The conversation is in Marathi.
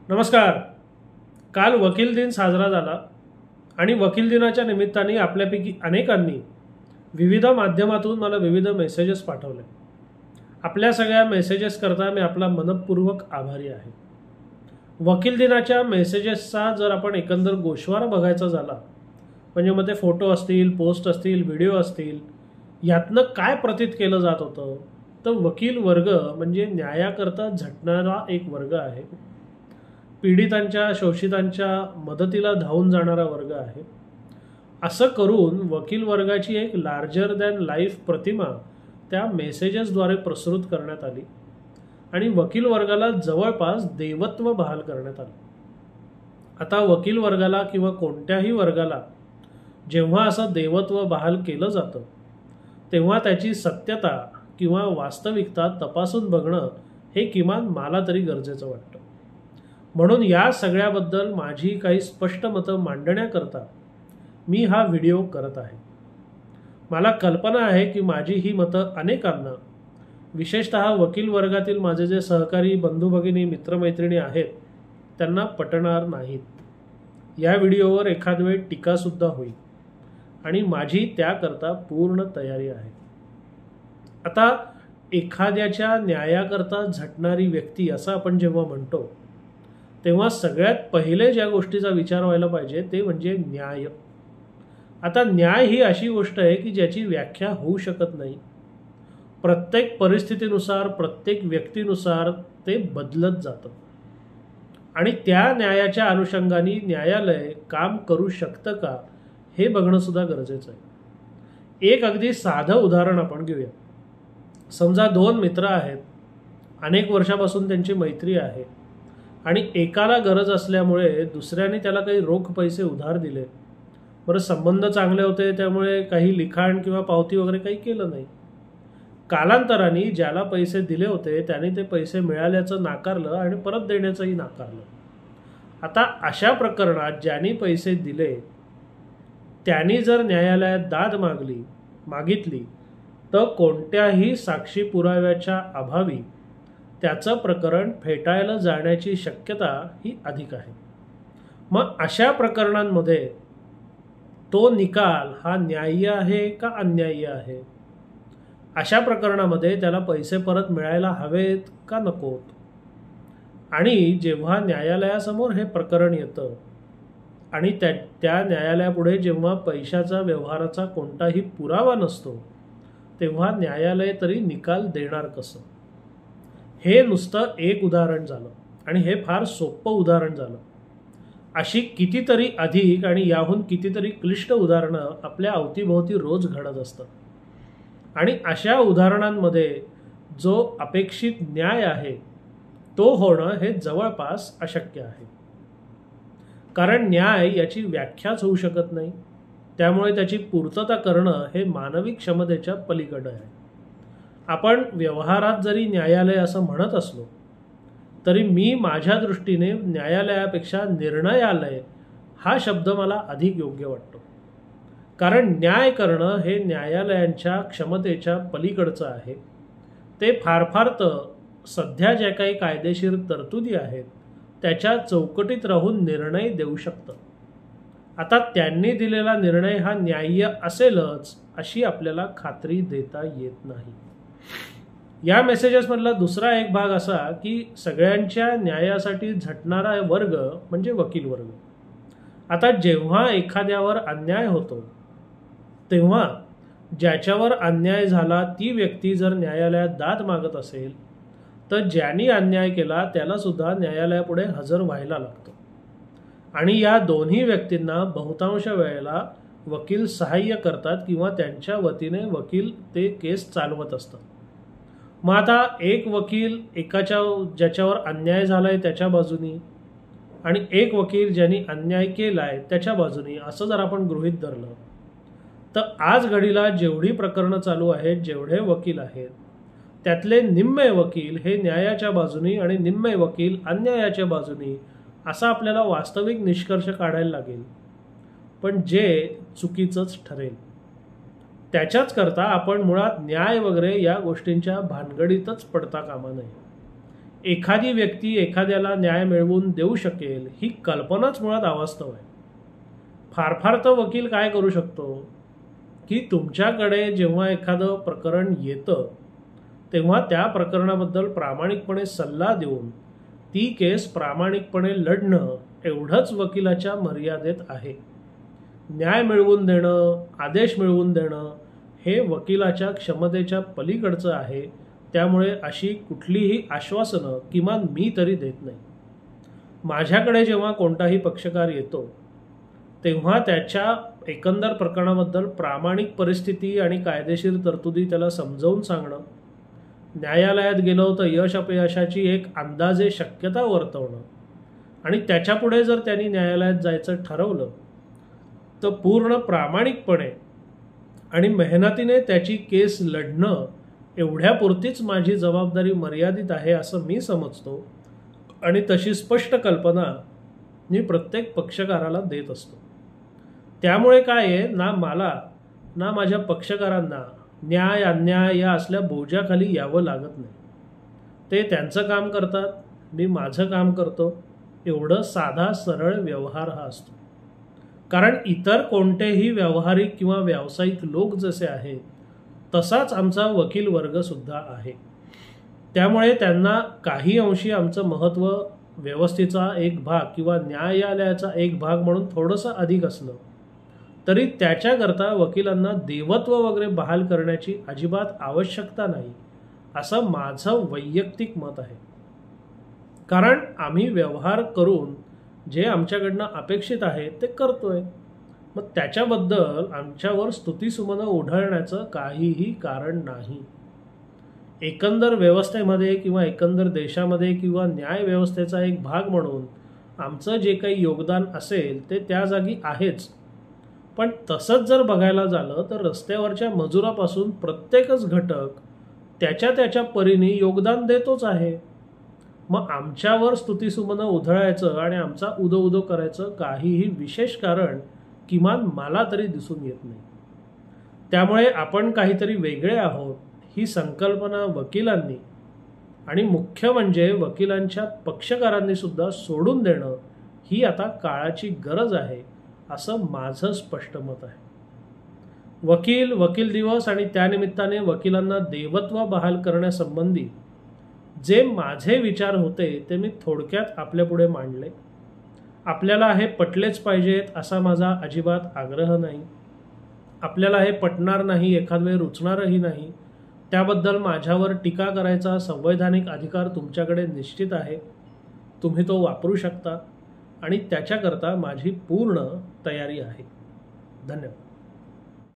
नमस्कार. काल वकील दिन साजरा झाला आणि वकील दिनाच्या निमित्ताने आपल्यापैकी अनेकांनी विविध माध्यमातून मला विविध मेसेजेस पाठवले. आपल्या सगळ्या मेसेजेस करता मी आपला मनपूर्वक आभारी आहे. वकील दिनाच्या मेसेजेसचा जर आपण एकंदर गोषवारा बघायचा झाला म्हणजे मग ते फोटो असतील, पोस्ट असतील, व्हिडिओ असतील, यातनं काय प्रतीत केलं जात होतं तर वकील वर्ग म्हणजे न्यायाकरता झटणारा एक वर्ग आहे. पीडितांच्या, शोषितांच्या मदतीला धावून जाणारा वर्ग आहे. असं करून वकील वर्गाची एक लार्जर दॅन लाईफ प्रतिमा त्या मेसेजेसद्वारे प्रसृत करण्यात आली आणि वकील वर्गाला जवळपास देवत्व बहाल करण्यात आलं. आता वकील वर्गाला किंवा कोणत्याही वर्गाला जेव्हा असं देवत्व बहाल केलं जातं तेव्हा त्याची सत्यता किंवा वास्तविकता तपासून बघणं हे किमान मला तरी गरजेचं वाटतं. म्हणून या सगळ्याबद्दल माझी काही स्पष्ट मतं मांडण्याकरता मी हा व्हिडिओ करत आहे. मला कल्पना आहे की माझी ही मतं अनेकांना, विशेषतः वकील वर्गातील माझे जे सहकारी बंधू भगिनी, मित्रमैत्रिणी आहेत त्यांना पटणार नाहीत. या व्हिडिओवर एखाद वेळ टीकासुद्धा होईल आणि माझी त्याकरता पूर्ण तयारी आहे. आता एखाद्याच्या न्यायाकरता झटणारी व्यक्ती असं आपण जेव्हा म्हणतो तेव्हा सगळ्यात पहिले ज्या गोष्टीचा विचार व्हायला पाहिजे ते म्हणजे न्याय. आता न्याय ही अशी गोष्ट आहे की ज्याची व्याख्या होऊ शकत नाही. प्रत्येक परिस्थितीनुसार, प्रत्येक व्यक्तीनुसार ते बदलत जातं आणि त्या न्यायाच्या अनुषंगाने न्यायालय काम करू शकतं का हे बघणं सुद्धा गरजेचं आहे. एक अगदी साधं उदाहरण आपण घेऊया. समजा दोन मित्र आहेत, अनेक वर्षापासून त्यांची मैत्री आहे आणि एकाला गरज असल्यामुळे दुसऱ्याने त्याला काही रोख पैसे उधार दिले. बरं, संबंध चांगले होते त्यामुळे काही लिखाण किंवा पावती वगैरे काही केलं नाही. कालांतराने ज्याला पैसे दिले होते त्याने ते पैसे मिळाल्याचं नाकारलं आणि परत देण्याचंही नाकारलं. आता अशा प्रकरणात ज्यांनी पैसे दिले त्यांनी जर न्यायालयात दाद मागितली तर कोणत्याही साक्षी पुराव्याच्या अभावी त्याचं प्रकरण फेटाळलं जाण्याची शक्यता ही अधिक आहे. मग अशा प्रकरणांमध्ये तो निकाल हा न्याय्य आहे का अन्याय्य आहे? अशा प्रकरणामध्ये त्याला पैसे परत मिळायला हवेत का नकोत? आणि जेव्हा न्यायालयासमोर हे प्रकरण येतं आणि त्या न्यायालयापुढे जेव्हा पैशाचा व्यवहाराचा कोणताही पुरावा नसतो तेव्हा न्यायालय तरी निकाल देणार कसं? हे नुसतं एक उदाहरण झालं आणि हे फार सोपं उदाहरण झालं. अशी कितीतरी अधिक आणि याहून कितीतरी क्लिष्ट उदाहरणं आपल्या अवतीभोवती रोज घडत असतात आणि अशा उदाहरणांमध्ये जो अपेक्षित न्याय आहे तो होणं हे जवळपास अशक्य आहे. कारण न्याय याची व्याख्याच होऊ शकत नाही, त्यामुळे त्याची पूर्तता करणं हे मानवी क्षमतेच्या पलीकडे आहे. आपण व्यवहारात जरी न्यायालय असं म्हणत असलो तरी मी माझ्या दृष्टीने न्यायालयापेक्षा निर्णयालय हा शब्द मला अधिक योग्य वाटतो. कारण न्याय करणं हे न्यायालयांच्या क्षमतेच्या पलीकडचं आहे. ते फार तर सध्या ज्या काही कायदेशीर तरतुदी आहेत त्याच्या चौकटीत राहून निर्णय देऊ शकतं. आता त्यांनी दिलेला निर्णय हा न्याय्य असेलच अशी आपल्याला खात्री देता येत नाही. या मेसेजेसमधला दुसरा एक भाग असा की सगळ्यांच्या न्यायासाठी झटणारा वर्ग म्हणजे वकील वर्ग. आता जेव्हा एखाद्यावर अन्याय होतो तेव्हा ज्याच्यावर अन्याय झाला ती व्यक्ती जर न्यायालयात दाद मागत असेल तर ज्यांनी अन्याय केला त्याला सुद्धा न्यायालयापुढे हजर व्हायला लागतं आणि या दोन्ही व्यक्तींना बहुतांश वेळेला वकील सहाय्य करतात किंवा त्यांच्या वतीने वकील ते केस चालवत असतात. मग आता एक वकील ज्याच्यावर अन्याय झालाय त्याच्या बाजूनी आणि एक वकील ज्यांनी अन्याय केलाय त्याच्या बाजूनी असं जर आपण गृहीत धरलं तर आज घडीला जेवढी प्रकरणं चालू आहेत, जेवढे वकील आहेत त्यातले निम्मे वकील हे न्यायाच्या बाजूनी आणि निम्मे वकील अन्यायाच्या बाजूनी असा आपल्याला वास्तविक निष्कर्ष काढायला लागेल. पण जे चुकीचंच ठरेल त्याच्याच करता आपण मुळात न्याय वगैरे या गोष्टींच्या भानगडीतच पडता कामा नये. एखादी व्यक्ती एखाद्याला न्याय मिळवून देऊ शकेल ही कल्पनाच मुळात अवास्तव आहे. फार फार तर वकील काय करू शकतो की तुमच्याकडे जेव्हा एखादं प्रकरण येतं तेव्हा त्या प्रकरणाबद्दल प्रामाणिकपणे सल्ला देऊन ती केस प्रामाणिकपणे लढणं एवढंच वकिलाच्या मर्यादेत आहे. न्याय मिळवून देणं, आदेश मिळवून देणं हे वकिलाच्या क्षमतेच्या पलीकडचं आहे. त्यामुळे अशी कुठलीही आश्वासनं किमान मी तरी देत नाही. माझ्याकडे जेव्हा कोणताही पक्षकार येतो तेव्हा त्याच्या एकंदर प्रकरणाबद्दल प्रामाणिक परिस्थिती आणि कायदेशीर तरतुदी त्याला समजावून सांगणं, न्यायालयात गेलो तर यश अपयशाची एक अंदाजे शक्यता वर्तवणं आणि त्याच्यापुढे जर त्यांनी न्यायालयात जायचं ठरवलं तर पूर्ण प्रामाणिकपणे आणि मेहनतीने त्याची केस लढणं एवढ्यापुरतीच माझी जबाबदारी मर्यादित आहे असं मी समजतो आणि तशी स्पष्ट कल्पना मी प्रत्येक पक्षकाराला देत असतो. त्यामुळे काय आहे, ना मला ना माझ्या पक्षकारांना न्याय अन्याय या असल्या बोजाखाली यावं लागत नाही. ते त्यांचं काम करतात, मी माझं काम करतो. एवढं साधा सरळ व्यवहार हा असतो. कारण इतर कोणतेही व्यावहारिक किंवा व्यावसायिक लोक जसे आहेत तसाच आमचा वकील वर्ग सुद्धा आहे. त्यामुळे त्यांना काही अंशी आमचं महत्त्व व्यवस्थेचा एक भाग किंवा न्यायालयाचा एक भाग म्हणून थोडंसं अधिक असलं तरी त्याच्याकरता वकिलांना देवत्व वगैरे बहाल करण्याची अजिबात आवश्यकता नाही असं माझं वैयक्तिक मत आहे. कारण आम्ही व्यवहार करून जे आमच्याकडनं अपेक्षित आहे ते करतोय. मग त्याच्याबद्दल आमच्यावर स्तुतीसुमनं उधळण्याचं काहीही कारण नाही. एकंदर व्यवस्थेमध्ये किंवा एकंदर देशामध्ये किंवा न्याय व्यवस्थेचा एक भाग म्हणून आमचं जे काही योगदान असेल ते त्या जागी आहेच. पण तसंच जर बघायला झालं तर रस्त्यावरच्या मजुरापासून प्रत्येकच घटक त्याच्या त्याच्या परीने योगदान देतोच आहे. मग आमच्यावर स्तुतीसुमनं उधळायचं आणि आमचा उदो उदो करायचं काहीही विशेष कारण किमान मला तरी दिसून येत नाही. त्यामुळे आपण काहीतरी वेगळे आहोत ही संकल्पना वकिलांनी आणि मुख्य म्हणजे वकिलांच्या पक्षकारांनी सुद्धा सोडून देणं ही आता काळाची गरज आहे असं माझं स्पष्ट मत आहे. वकील दिवस आणि त्यानिमित्ताने वकिलांना देवत्व बहाल करण्यासंबंधी जे माझे विचार होते ते मी थोडक्यात आपल्यापुढे मांडले. आपल्याला हे पटलेच पाहिजेत असा माझा अजिबात आग्रह नाही. आपल्याला हे पटणार नाही, एखाद वेळ रुचणारही नाही. त्याबद्दल माझ्यावर टीका करायचा संवैधानिक अधिकार तुमच्याकडे निश्चित आहे. तुम्ही तो वापरू शकता आणि त्याच्याकरता माझी पूर्ण तयारी आहे. धन्यवाद.